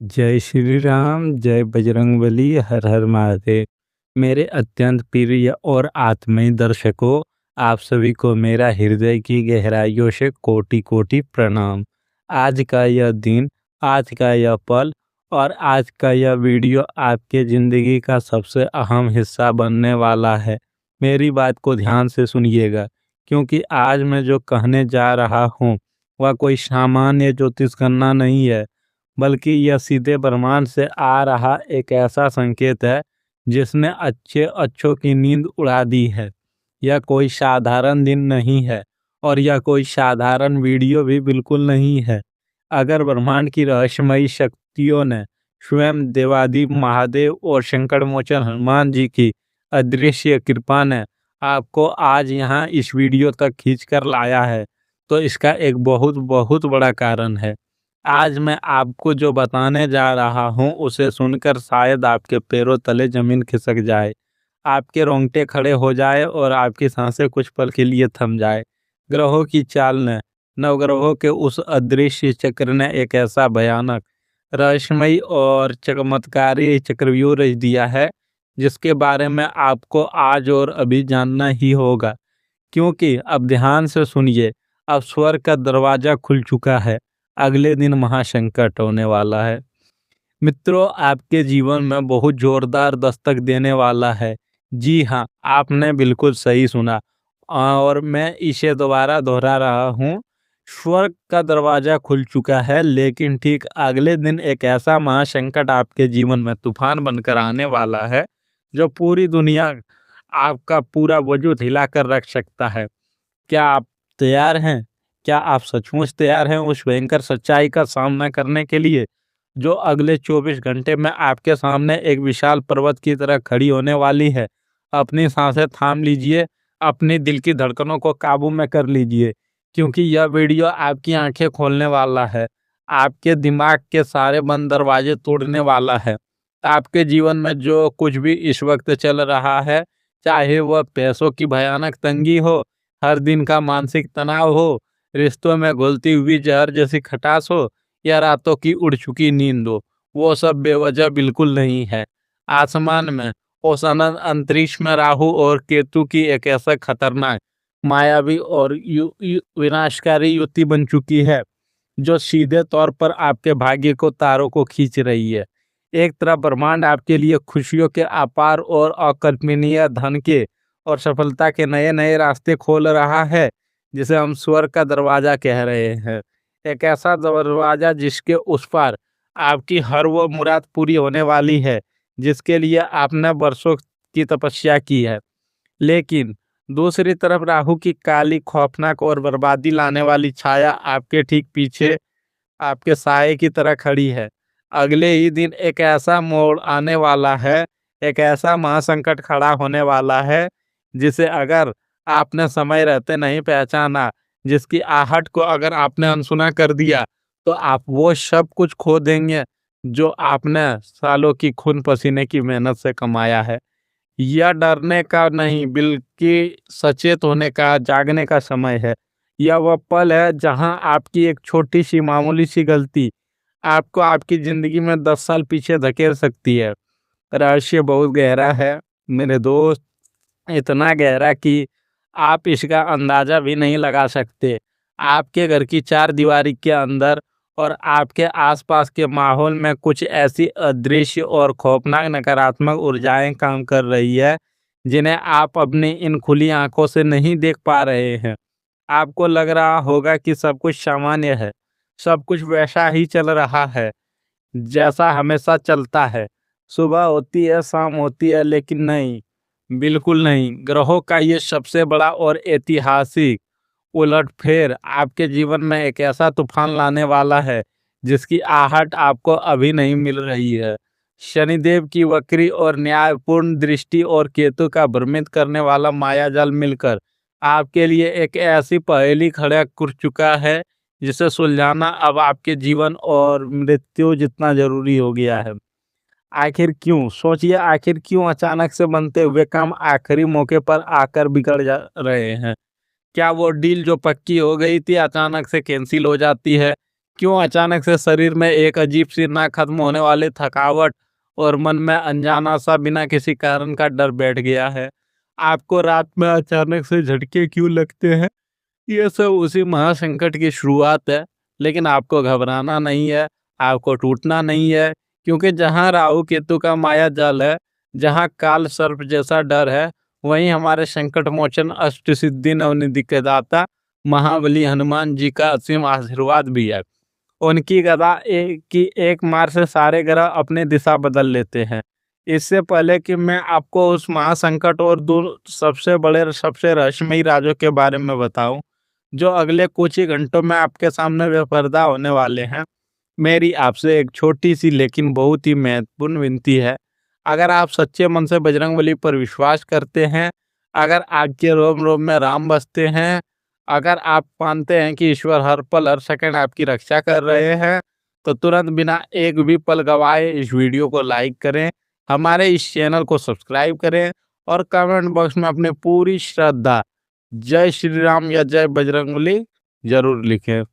जय श्री राम, जय बजरंगबली, हर हर महादेव। मेरे अत्यंत प्रिय और आत्मीय दर्शकों, आप सभी को मेरा हृदय की गहराइयों से कोटि कोटि प्रणाम। आज का यह दिन, आज का यह पल और आज का यह वीडियो आपके ज़िंदगी का सबसे अहम हिस्सा बनने वाला है। मेरी बात को ध्यान से सुनिएगा, क्योंकि आज मैं जो कहने जा रहा हूँ वह कोई सामान्य ज्योतिष गणना नहीं है, बल्कि यह सीधे ब्रह्मांड से आ रहा एक ऐसा संकेत है जिसने अच्छे अच्छों की नींद उड़ा दी है। यह कोई साधारण दिन नहीं है और यह कोई साधारण वीडियो भी बिल्कुल नहीं है। अगर ब्रह्मांड की रहस्यमयी शक्तियों ने स्वयं देवादिदेव महादेव और संकट मोचन हनुमान जी की अदृश्य कृपा ने आपको आज यहाँ इस वीडियो तक खींच कर लाया है, तो इसका एक बहुत बहुत बड़ा कारण है। आज मैं आपको जो बताने जा रहा हूँ उसे सुनकर शायद आपके पैरों तले जमीन खिसक जाए, आपके रोंगटे खड़े हो जाए और आपकी सांसें कुछ पल के लिए थम जाए। ग्रहों की चाल ने, नवग्रहों के उस अदृश्य चक्र ने एक ऐसा भयानक, रहस्यमयी और चमत्कारी चक्रव्यूह रच दिया है जिसके बारे में आपको आज और अभी जानना ही होगा। क्योंकि अब ध्यान से सुनिए, अब स्वर्ग का दरवाजा खुल चुका है। अगले दिन महासंकट होने वाला है। मित्रों, आपके जीवन में बहुत जोरदार दस्तक देने वाला है। जी हाँ, आपने बिल्कुल सही सुना और मैं इसे दोबारा दोहरा रहा हूँ। स्वर्ग का दरवाजा खुल चुका है, लेकिन ठीक अगले दिन एक ऐसा महासंकट आपके जीवन में तूफान बनकर आने वाला है जो पूरी दुनिया, आपका पूरा वजूद हिला कर रख सकता है। क्या आप तैयार हैं? क्या आप सचमुच तैयार हैं उस भयंकर सच्चाई का सामना करने के लिए जो अगले 24 घंटे में आपके सामने एक विशाल पर्वत की तरह खड़ी होने वाली है? अपनी सांसें थाम लीजिए, अपनी दिल की धड़कनों को काबू में कर लीजिए, क्योंकि यह वीडियो आपकी आंखें खोलने वाला है, आपके दिमाग के सारे बंद दरवाजे तोड़ने वाला है। आपके जीवन में जो कुछ भी इस वक्त चल रहा है, चाहे वह पैसों की भयानक तंगी हो, हर दिन का मानसिक तनाव हो, रिश्तों में घुलती हुई जहर जैसी खटास हो या रातों की उड़ चुकी नींद हो, वो सब बेवजह बिल्कुल नहीं है। आसमान में, उस अनंत अंतरिक्ष में राहु और केतु की एक ऐसा खतरनाक, मायावी और विनाशकारी युति बन चुकी है जो सीधे तौर पर आपके भाग्य को तारों को खींच रही है। एक तरफ ब्रह्मांड आपके लिए खुशियों के अपार और अकल्पनीय धन के और सफलता के नए नए रास्ते खोल रहा है, जिसे हम स्वर्ग का दरवाजा कह रहे हैं। एक ऐसा दरवाजा जिसके उस पार आपकी हर वो मुराद पूरी होने वाली है जिसके लिए आपने वर्षों की तपस्या की है। लेकिन दूसरी तरफ राहु की काली, खौफनाक और बर्बादी लाने वाली छाया आपके ठीक पीछे, आपके साए की तरह खड़ी है। अगले ही दिन एक ऐसा मोड़ आने वाला है, एक ऐसा महासंकट खड़ा होने वाला है जिसे अगर आपने समय रहते नहीं पहचाना, जिसकी आहट को अगर आपने अनसुना कर दिया, तो आप वो सब कुछ खो देंगे जो आपने सालों की खून पसीने की मेहनत से कमाया है। यह डरने का नहीं, बल्कि सचेत होने का, जागने का समय है। यह वह पल है जहां आपकी एक छोटी सी मामूली सी गलती आपको आपकी जिंदगी में 10 साल पीछे धकेल सकती है। रहस्य बहुत गहरा है मेरे दोस्त, इतना गहरा कि आप इसका अंदाजा भी नहीं लगा सकते। आपके घर की चार दीवारी के अंदर और आपके आसपास के माहौल में कुछ ऐसी अदृश्य और खौफनाक नकारात्मक ऊर्जाएं काम कर रही है जिन्हें आप अपनी इन खुली आंखों से नहीं देख पा रहे हैं। आपको लग रहा होगा कि सब कुछ सामान्य है, सब कुछ वैसा ही चल रहा है जैसा हमेशा चलता है। सुबह होती है, शाम होती है, लेकिन नहीं, बिल्कुल नहीं। ग्रहों का ये सबसे बड़ा और ऐतिहासिक उलटफेर आपके जीवन में एक ऐसा तूफान लाने वाला है जिसकी आहट आपको अभी नहीं मिल रही है। शनिदेव की वक्री और न्यायपूर्ण दृष्टि और केतु का भ्रमित करने वाला मायाजाल मिलकर आपके लिए एक ऐसी पहेली खड़ा कर चुका है जिसे सुलझाना अब आपके जीवन और मृत्यु जितना जरूरी हो गया है। आखिर क्यों, सोचिए, आखिर क्यों अचानक से बनते हुए काम आखिरी मौके पर आकर बिगड़ जा रहे हैं? क्या वो डील जो पक्की हो गई थी अचानक से कैंसिल हो जाती है? क्यों अचानक से शरीर में एक अजीब सी ना खत्म होने वाली थकावट और मन में अनजाना सा बिना किसी कारण का डर बैठ गया है? आपको रात में अचानक से झटके क्यों लगते हैं? ये सब उसी महासंकट की शुरुआत है, लेकिन आपको घबराना नहीं है, आपको टूटना नहीं है, क्योंकि जहाँ राहु केतु का माया जाल है, जहाँ काल सर्प जैसा डर है, वहीं हमारे संकट मोचन अष्ट सिद्धि नवनिधि के दाता महाबली हनुमान जी का असीम आशीर्वाद भी है। उनकी गदा एक की एक मार से सारे ग्रह अपनी दिशा बदल लेते हैं। इससे पहले कि मैं आपको उस महासंकट और दूर सबसे बड़े सबसे रहस्यमयी राजों के बारे में बताऊं, जो अगले कुछ ही घंटों में आपके सामने बेपर्दा होने वाले हैं, मेरी आपसे एक छोटी सी लेकिन बहुत ही महत्वपूर्ण विनती है। अगर आप सच्चे मन से बजरंगबली पर विश्वास करते हैं, अगर आपके रोम रोम में राम बसते हैं, अगर आप मानते हैं कि ईश्वर हर पल हर सेकंड आपकी रक्षा कर रहे हैं, तो तुरंत बिना एक भी पल गवाए इस वीडियो को लाइक करें, हमारे इस चैनल को सब्सक्राइब करें और कमेंट बॉक्स में अपनी पूरी श्रद्धा जय श्री राम या जय बजरंगबली जरूर लिखें।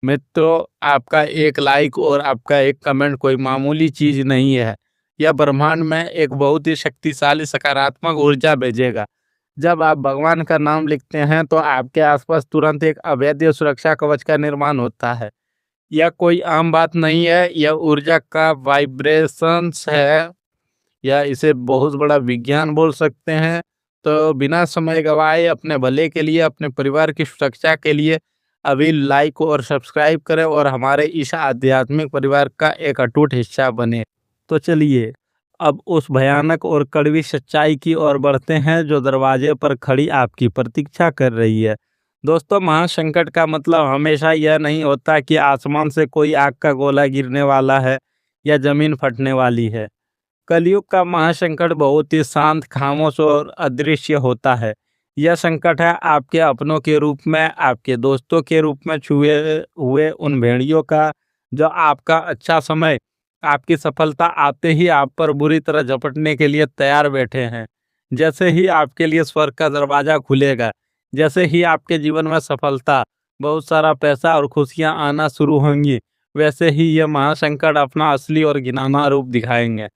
मित्रों, आपका एक लाइक और आपका एक कमेंट कोई मामूली चीज नहीं है। यह ब्रह्मांड में एक बहुत ही शक्तिशाली सकारात्मक ऊर्जा भेजेगा। जब आप भगवान का नाम लिखते हैं तो आपके आसपास तुरंत एक अभेद्य सुरक्षा कवच का निर्माण होता है। यह कोई आम बात नहीं है, यह ऊर्जा का वाइब्रेशंस है, या इसे बहुत बड़ा विज्ञान बोल सकते हैं। तो बिना समय गवाए अपने भले के लिए, अपने परिवार की सुरक्षा के लिए अभी लाइक और सब्सक्राइब करें और हमारे इस आध्यात्मिक परिवार का एक अटूट हिस्सा बने। तो चलिए अब उस भयानक और कड़वी सच्चाई की ओर बढ़ते हैं जो दरवाजे पर खड़ी आपकी प्रतीक्षा कर रही है। दोस्तों, महासंकट का मतलब हमेशा यह नहीं होता कि आसमान से कोई आग का गोला गिरने वाला है या जमीन फटने वाली है। कलयुग का महासंकट बहुत ही शांत, खामोश और अदृश्य होता है। यह संकट है आपके अपनों के रूप में, आपके दोस्तों के रूप में छुए हुए उन भेड़ियों का, जो आपका अच्छा समय, आपकी सफलता आते ही आप पर बुरी तरह झपटने के लिए तैयार बैठे हैं। जैसे ही आपके लिए स्वर्ग का दरवाजा खुलेगा, जैसे ही आपके जीवन में सफलता, बहुत सारा पैसा और खुशियां आना शुरू होंगी, वैसे ही यह महासंकट अपना असली और घिनौना रूप दिखाएंगे।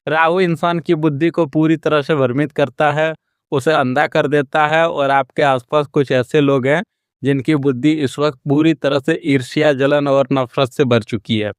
राहु इंसान की बुद्धि को पूरी तरह से भ्रमित करता है, उसे अंधा कर देता है, और आपके आसपास कुछ ऐसे लोग हैं जिनकी बुद्धि इस वक्त पूरी तरह से ईर्ष्या, जलन और नफरत से भर चुकी है।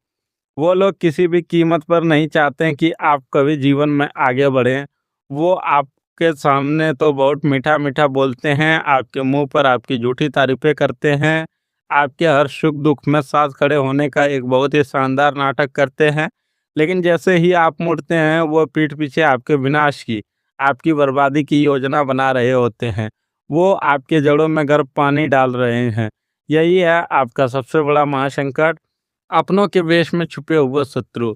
वो लोग किसी भी कीमत पर नहीं चाहते हैं कि आप कभी जीवन में आगे बढ़ें। वो आपके सामने तो बहुत मीठा मीठा बोलते हैं, आपके मुंह पर आपकी झूठी तारीफें करते हैं, आपके हर सुख दुख में साथ खड़े होने का एक बहुत ही शानदार नाटक करते हैं। लेकिन जैसे ही आप मुड़ते हैं, वो पीठ पीछे आपके विनाश की, आपकी बर्बादी की योजना बना रहे होते हैं। वो आपके जड़ों में गर्म पानी डाल रहे हैं। यही है आपका सबसे बड़ा महासंकट, अपनों के वेश में छुपे हुए शत्रु।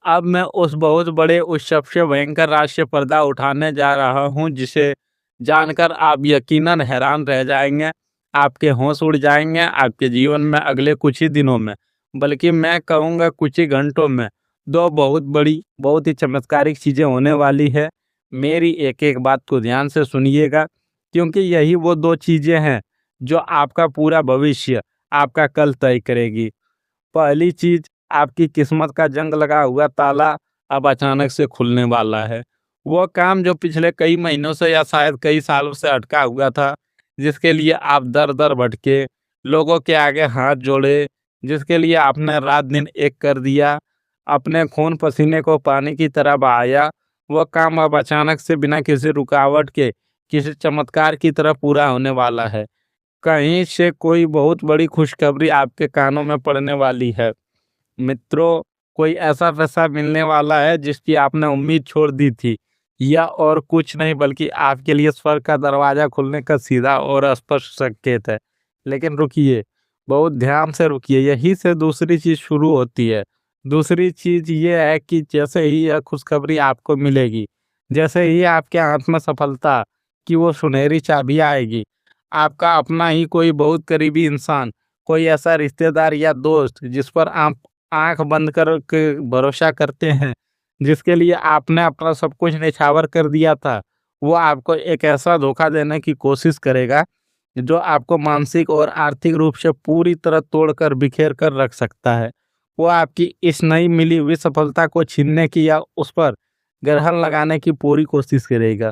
अब मैं उस बहुत बड़े, उस सबसे भयंकर राष्ट्रीय पर्दा उठाने जा रहा हूं, जिसे जानकर आप यकीनन हैरान रह जाएंगे। आपके होश उड़ जाएंगे। आपके जीवन में अगले कुछ ही दिनों में, बल्कि मैं कहूँगा कुछ ही घंटों में, दो बहुत बड़ी, बहुत ही चमत्कारिक चीज़ें होने वाली है। मेरी एक एक बात को ध्यान से सुनिएगा, क्योंकि यही वो दो चीज़ें हैं जो आपका पूरा भविष्य, आपका कल तय करेगी। पहली चीज, आपकी किस्मत का जंग लगा हुआ ताला अब अचानक से खुलने वाला है। वो काम जो पिछले कई महीनों से या शायद कई सालों से अटका हुआ था, जिसके लिए आप दर दर भटके, लोगों के आगे हाथ जोड़े, जिसके लिए आपने रात दिन एक कर दिया, अपने खून पसीने को पानी की तरह बहाया, वो काम अब अचानक से बिना किसी रुकावट के, किसी चमत्कार की तरह पूरा होने वाला है। कहीं से कोई बहुत बड़ी खुशखबरी आपके कानों में पड़ने वाली है। मित्रों, कोई ऐसा पैसा मिलने वाला है जिसकी आपने उम्मीद छोड़ दी थी। यह और कुछ नहीं बल्कि आपके लिए स्वर्ग का दरवाजा खुलने का सीधा और स्पष्ट संकेत है। लेकिन रुकिए, बहुत ध्यान से रुकिए, यही से दूसरी चीज शुरू होती है। दूसरी चीज ये है कि जैसे ही यह खुशखबरी आपको मिलेगी, जैसे ही आपके हाथ में सफलता की वो सुनहरी चाबी आएगी, आपका अपना ही कोई बहुत करीबी इंसान, कोई ऐसा रिश्तेदार या दोस्त जिस पर आप आंख बंद कर के भरोसा करते हैं, जिसके लिए आपने अपना सब कुछ न्यौछावर कर दिया था, वो आपको एक ऐसा धोखा देने की कोशिश करेगा जो आपको मानसिक और आर्थिक रूप से पूरी तरह तोड़कर बिखेर कर रख सकता है। वो आपकी इस नई मिली हुई सफलता को छीनने की या उस पर ग्रहण लगाने की पूरी कोशिश करेगा।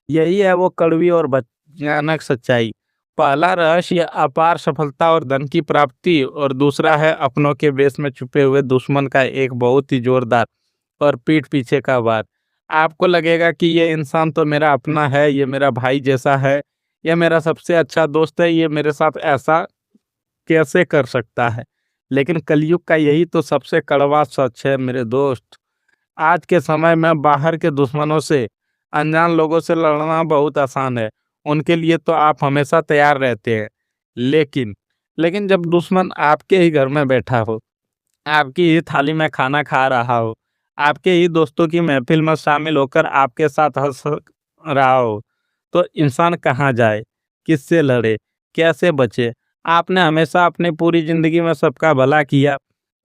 यही है वो कड़वी और भयानक सच्चाई। पहला रहस्य अपार सफलता और धन की प्राप्ति, और दूसरा है अपनों के बेस में छुपे हुए दुश्मन का एक बहुत ही जोरदार और पीठ पीछे का वार। आपको लगेगा कि ये इंसान तो मेरा अपना है, ये मेरा भाई जैसा है, ये मेरा सबसे अच्छा दोस्त है, ये मेरे साथ ऐसा कैसे कर सकता है? लेकिन कलयुग का यही तो सबसे कड़वा सच है मेरे दोस्त। आज के समय में बाहर के दुश्मनों से, अनजान लोगों से लड़ना बहुत आसान है। उनके लिए तो आप हमेशा तैयार रहते हैं। लेकिन लेकिन जब दुश्मन आपके ही घर में बैठा हो, आपकी ही थाली में खाना खा रहा हो, आपके ही दोस्तों की महफिल में शामिल होकर आपके साथ हँस रहा हो, तो इंसान कहाँ जाए? किससे लड़े? कैसे बचे? आपने हमेशा अपनी पूरी ज़िंदगी में सबका भला किया।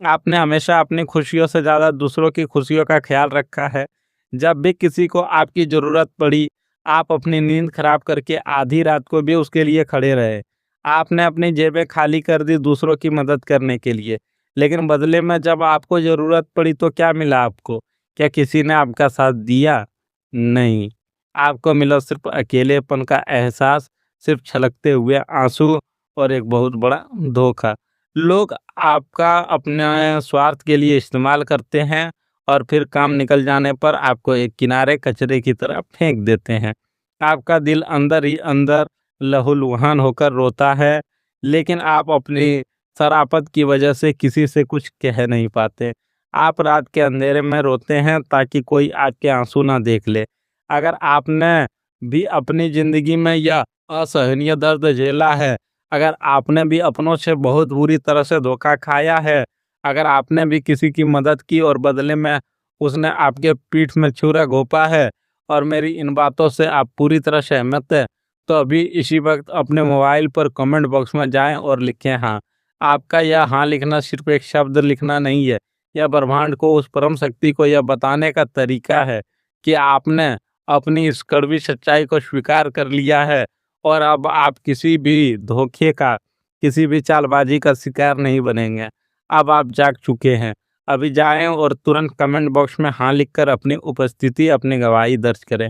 आपने हमेशा अपनी खुशियों से ज़्यादा दूसरों की खुशियों का ख़्याल रखा है। जब भी किसी को आपकी ज़रूरत पड़ी, आप अपनी नींद खराब करके आधी रात को भी उसके लिए खड़े रहे। आपने अपनी जेबें खाली कर दी दूसरों की मदद करने के लिए। लेकिन बदले में जब आपको ज़रूरत पड़ी तो क्या मिला आपको? क्या किसी ने आपका साथ दिया? नहीं। आपको मिला सिर्फ़ अकेलेपन का एहसास, सिर्फ़ छलकते हुए आँसू और एक बहुत बड़ा धोखा। लोग आपका अपने स्वार्थ के लिए इस्तेमाल करते हैं और फिर काम निकल जाने पर आपको एक किनारे कचरे की तरह फेंक देते हैं। आपका दिल अंदर ही अंदर लहूलुहान होकर रोता है, लेकिन आप अपनी शराफ़त की वजह से किसी से कुछ कह नहीं पाते। आप रात के अंधेरे में रोते हैं ताकि कोई आपके आँसू ना देख ले। अगर आपने भी अपनी ज़िंदगी में यह असहनीय दर्द झेला है, अगर आपने भी अपनों से बहुत बुरी तरह से धोखा खाया है, अगर आपने भी किसी की मदद की और बदले में उसने आपके पीठ में छुरा घोंपा है, और मेरी इन बातों से आप पूरी तरह सहमत हैं, तो अभी इसी वक़्त अपने मोबाइल पर कमेंट बॉक्स में जाएँ और लिखें हाँ। आपका यह हाँ लिखना सिर्फ़ एक शब्द लिखना नहीं है, यह ब्रह्मांड को, उस परम शक्ति को यह बताने का तरीका है कि आपने अपनी इस कड़वी सच्चाई को स्वीकार कर लिया है, और अब आप किसी भी धोखे का, किसी भी चालबाज़ी का शिकार नहीं बनेंगे। अब आप जाग चुके हैं। अभी जाएँ और तुरंत कमेंट बॉक्स में हाँ लिखकर अपनी उपस्थिति, अपनी गवाही दर्ज करें।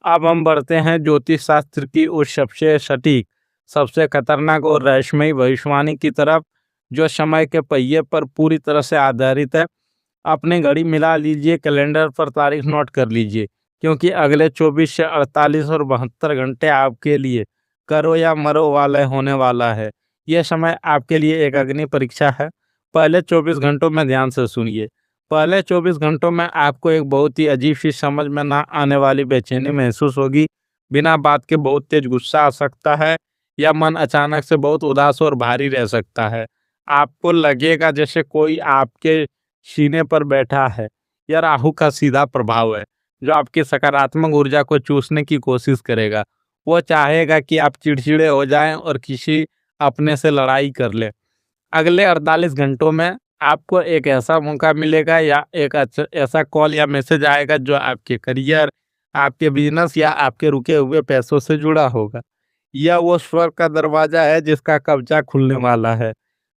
अब हम बढ़ते हैं ज्योतिष शास्त्र की उस सबसे सटीक, सबसे खतरनाक और रहस्यमयी भविष्यवाणी की तरफ, जो समय के पहिए पर पूरी तरह से आधारित है। अपनी घड़ी मिला लीजिए, कैलेंडर पर तारीख नोट कर लीजिए, क्योंकि अगले 24 से 48 और 72 घंटे आपके लिए करो या मरो वाले होने वाला है। यह समय आपके लिए एक अग्नि परीक्षा है। पहले 24 घंटों में ध्यान से सुनिए। पहले 24 घंटों में आपको एक बहुत ही अजीब-सी समझ में ना आने वाली बेचैनी महसूस होगी। बिना बात के बहुत तेज गुस्सा आ सकता है, या मन अचानक से बहुत उदास और भारी रह सकता है। आपको लगेगा जैसे कोई आपके सीने पर बैठा है। यह राहु का सीधा प्रभाव है, जो आपकी सकारात्मक ऊर्जा को चूसने की कोशिश करेगा। वो चाहेगा कि आप चिड़चिड़े हो जाएँ और किसी अपने से लड़ाई कर लें। अगले 48 घंटों में आपको एक ऐसा मौका मिलेगा, या एक ऐसा कॉल या मैसेज आएगा जो आपके करियर, आपके बिज़नेस या आपके रुके हुए पैसों से जुड़ा होगा। यह वो स्वर्ग का दरवाज़ा है जिसका कब्ज़ा खुलने वाला है।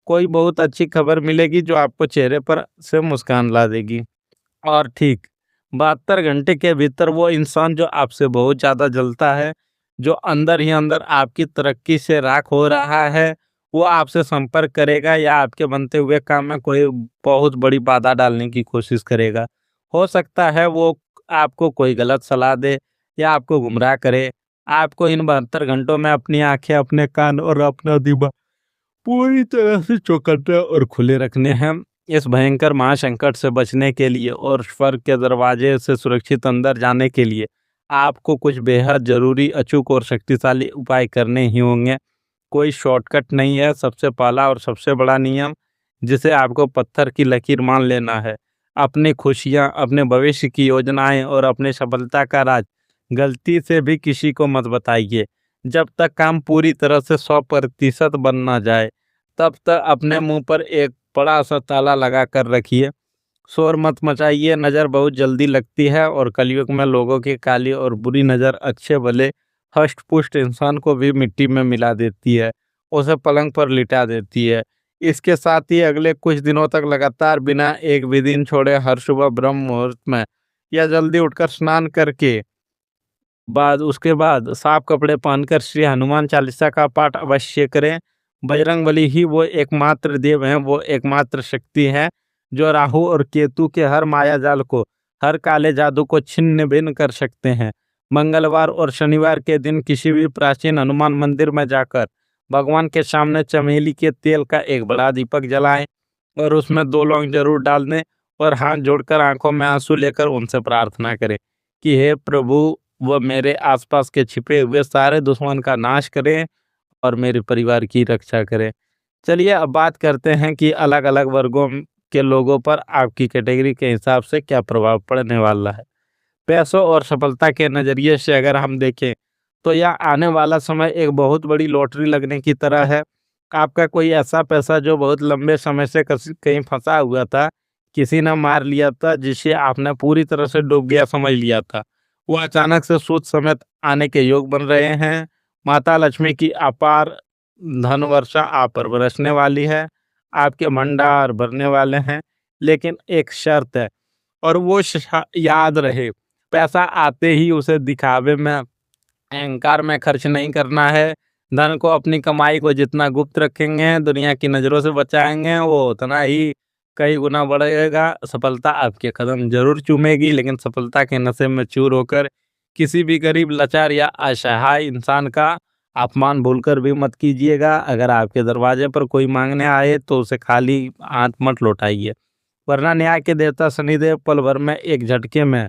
कोई बहुत अच्छी खबर मिलेगी जो आपको चेहरे पर से मुस्कान ला देगी। और ठीक 72 घंटे के भीतर वो इंसान जो आपसे बहुत ज़्यादा जलता है, जो अंदर ही अंदर आपकी तरक्की से राख हो रहा है, वो आपसे संपर्क करेगा या आपके बनते हुए काम में कोई बहुत बड़ी बाधा डालने की कोशिश करेगा। हो सकता है वो आपको कोई गलत सलाह दे या आपको गुमराह करे। आपको इन 72 घंटों में अपनी आँखें, अपने कान और अपना दिमाग पूरी तरह से चौकन्ने और खुले रखने हैं। इस भयंकर महासंकट से बचने के लिए और स्वर्ग के दरवाजे से सुरक्षित अंदर जाने के लिए आपको कुछ बेहद ज़रूरी, अचूक और शक्तिशाली उपाय करने ही होंगे। कोई शॉर्टकट नहीं है। सबसे पहला और सबसे बड़ा नियम, जिसे आपको पत्थर की लकीर मान लेना है, अपनी खुशियाँ, अपने भविष्य की योजनाएं और अपनी सफलता का राज गलती से भी किसी को मत बताइए। जब तक काम पूरी तरह से 100% बन ना जाए, तब तक अपने मुंह पर एक बड़ा सा ताला लगा कर रखिए। शोर मत मचाइए, नज़र बहुत जल्दी लगती है, और कलयुग में लोगों की काली और बुरी नज़र अच्छे भले हष्ट-पुष्ट इंसान को भी मिट्टी में मिला देती है, उसे पलंग पर लिटा देती है। इसके साथ ही अगले कुछ दिनों तक लगातार बिना एक भी दिन छोड़े हर सुबह ब्रह्म मुहूर्त में या जल्दी उठकर स्नान करके उसके बाद साफ कपड़े पहनकर श्री हनुमान चालीसा का पाठ अवश्य करें। बजरंगबली ही वो एकमात्र देव हैं, वो एकमात्र शक्ति है जो राहु और केतु के हर माया जाल को, हर काले जादू को छिन्न भिन्न कर सकते हैं। मंगलवार और शनिवार के दिन किसी भी प्राचीन हनुमान मंदिर में जाकर भगवान के सामने चमेली के तेल का एक बड़ा दीपक जलाएं और उसमें 2 लौंग जरूर डाल दें और हाथ जोड़कर आंखों में आंसू लेकर उनसे प्रार्थना करें कि हे प्रभु, वो मेरे आसपास के छिपे हुए सारे दुश्मन का नाश करें और मेरे परिवार की रक्षा करें। चलिए अब बात करते हैं कि अलग-अलग वर्गों के लोगों पर आपकी कैटेगरी के हिसाब से क्या प्रभाव पड़ने वाला है। पैसों और सफलता के नज़रिए से अगर हम देखें, तो यह आने वाला समय एक बहुत बड़ी लॉटरी लगने की तरह है। आपका कोई ऐसा पैसा जो बहुत लंबे समय से कहीं कहीं फंसा हुआ था, किसी ने मार लिया था, जिसे आपने पूरी तरह से डूब गया समझ लिया था, वो अचानक से सूद समेत आने के योग बन रहे हैं। माता लक्ष्मी की अपार धन वर्षा आप पर बरसने वाली है, आपके भंडार भरने वाले हैं। लेकिन एक शर्त है, और वो याद रहे, पैसा आते ही उसे दिखावे में, अहंकार में खर्च नहीं करना है। धन को, अपनी कमाई को जितना गुप्त रखेंगे, दुनिया की नज़रों से बचाएंगे, वो उतना ही कई गुना बढ़ेगा। सफलता आपके कदम जरूर चूमेगी, लेकिन सफलता के नशे में चूर होकर किसी भी गरीब, लाचार या असहाय इंसान का अपमान भूलकर भी मत कीजिएगा। अगर आपके दरवाजे पर कोई मांगने आए तो उसे खाली हाथ मत लौटाइए, वरना न्याय के देवता शनिदेव पल भर में एक झटके में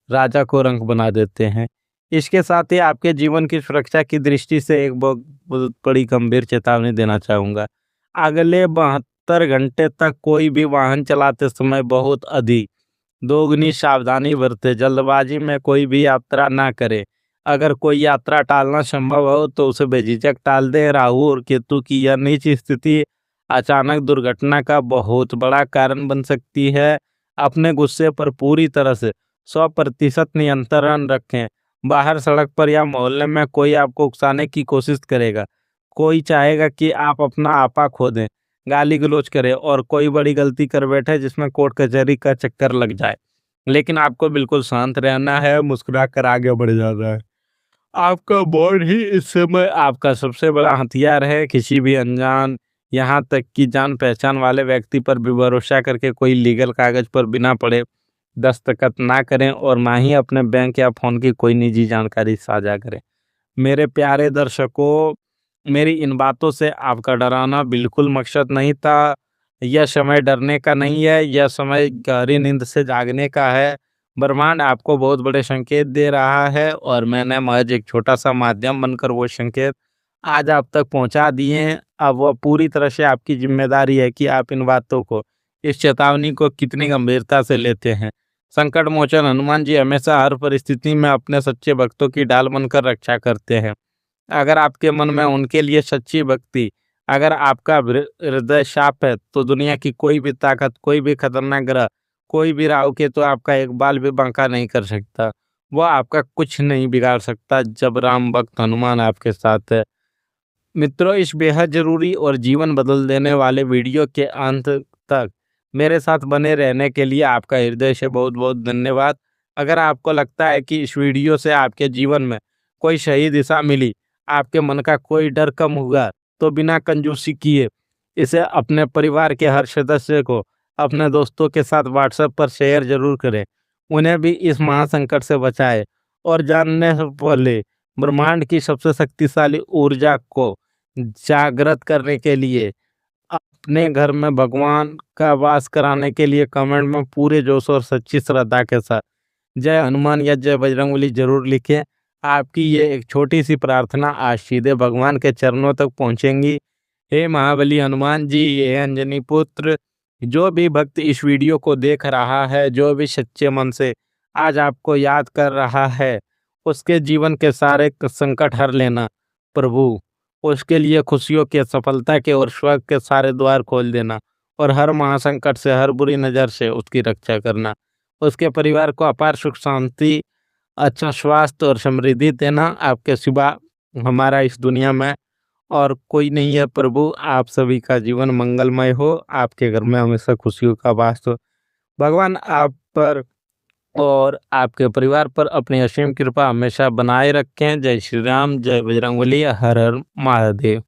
राजा को रंक बना देते हैं। इसके साथ ही आपके जीवन की सुरक्षा की दृष्टि से एक बहुत बहुत बड़ी गंभीर चेतावनी देना चाहूँगा। अगले 72 घंटे तक कोई भी वाहन चलाते समय बहुत अधिक दोगुनी सावधानी बरतें, जल्दबाजी में कोई भी यात्रा ना करें। अगर कोई यात्रा टालना संभव हो तो उसे बेझिझक टाल दें। राहु और केतु की यह नीच स्थिति अचानक दुर्घटना का बहुत बड़ा कारण बन सकती है। अपने गुस्से पर पूरी तरह से 100% नियंत्रण रखें। बाहर सड़क पर या मोहल्ले में कोई आपको उकसाने की कोशिश करेगा, कोई चाहेगा कि आप अपना आपा खो दें, गाली गलौज करे और कोई बड़ी गलती कर बैठे जिसमें कोर्ट कचहरी का चक्कर लग जाए, लेकिन आपको बिल्कुल शांत रहना है, मुस्कुरा कर आगे बढ़ जाना है। आपका बॉन्ड ही इस समय आपका सबसे बड़ा हथियार है। किसी भी अनजान, यहाँ तक कि जान पहचान वाले व्यक्ति पर भी भरोसा करके कोई लीगल कागज पर बिना पढ़े दस्तखत ना करें और ना ही अपने बैंक या फ़ोन की कोई निजी जानकारी साझा करें। मेरे प्यारे दर्शकों, मेरी इन बातों से आपका डराना बिल्कुल मकसद नहीं था। यह समय डरने का नहीं है, यह समय गहरी नींद से जागने का है। ब्रह्मांड आपको बहुत बड़े संकेत दे रहा है और मैंने महज एक छोटा-सा माध्यम बनकर वो संकेत आज आप तक पहुंचा दिए हैं। अब वह पूरी तरह से आपकी ज़िम्मेदारी है कि आप इन बातों को, इस चेतावनी को कितनी गंभीरता से लेते हैं। संकट मोचन हनुमान जी हमेशा हर परिस्थिति में अपने सच्चे भक्तों की ढाल बनकर रक्षा करते हैं। अगर आपके मन में उनके लिए सच्ची भक्ति, अगर आपका हृदय साफ है, तो दुनिया की कोई भी ताकत, कोई भी खतरनाक ग्रह, कोई भी राहु केतु आपका एक बाल भी बांका नहीं कर सकता। वह आपका कुछ नहीं बिगाड़ सकता जब राम भक्त हनुमान आपके साथ है। मित्रों, इस बेहद ज़रूरी और जीवन बदल देने वाले वीडियो के अंत तक मेरे साथ बने रहने के लिए आपका हृदय से बहुत बहुत धन्यवाद। अगर आपको लगता है कि इस वीडियो से आपके जीवन में कोई सही दिशा मिली, आपके मन का कोई डर कम हुआ, तो बिना कंजूसी किए इसे अपने परिवार के हर सदस्य को, अपने दोस्तों के साथ व्हाट्सएप पर शेयर जरूर करें। उन्हें भी इस महासंकट से बचाएं और जानने से पहले ब्रह्मांड की सबसे शक्तिशाली ऊर्जा को जागृत करने के लिए, अपने घर में भगवान का वास कराने के लिए कमेंट में पूरे जोश और सच्ची श्रद्धा के साथ जय हनुमान या जय बजरंगबली जरूर लिखें। आपकी ये एक छोटी सी प्रार्थना आज सीधे भगवान के चरणों तक पहुंचेंगी। हे महाबली हनुमान जी, हे अंजनी पुत्र, जो भी भक्त इस वीडियो को देख रहा है, जो भी सच्चे मन से आज आपको याद कर रहा है, उसके जीवन के सारे संकट हर लेना प्रभु। उसके लिए खुशियों के, सफलता के और स्वर्ग के सारे द्वार खोल देना और हर महासंकट से, हर बुरी नज़र से उसकी रक्षा करना। उसके परिवार को अपार सुख शांति अच्छा स्वास्थ्य और समृद्धि देना। आपके सिवा हमारा इस दुनिया में और कोई नहीं है प्रभु। आप सभी का जीवन मंगलमय हो, आपके घर में हमेशा खुशियों का वास हो। भगवान आप पर और आपके परिवार पर अपनी असीम कृपा हमेशा बनाए रखें। जय श्री राम, जय बजरंगबली, हर हर महादेव।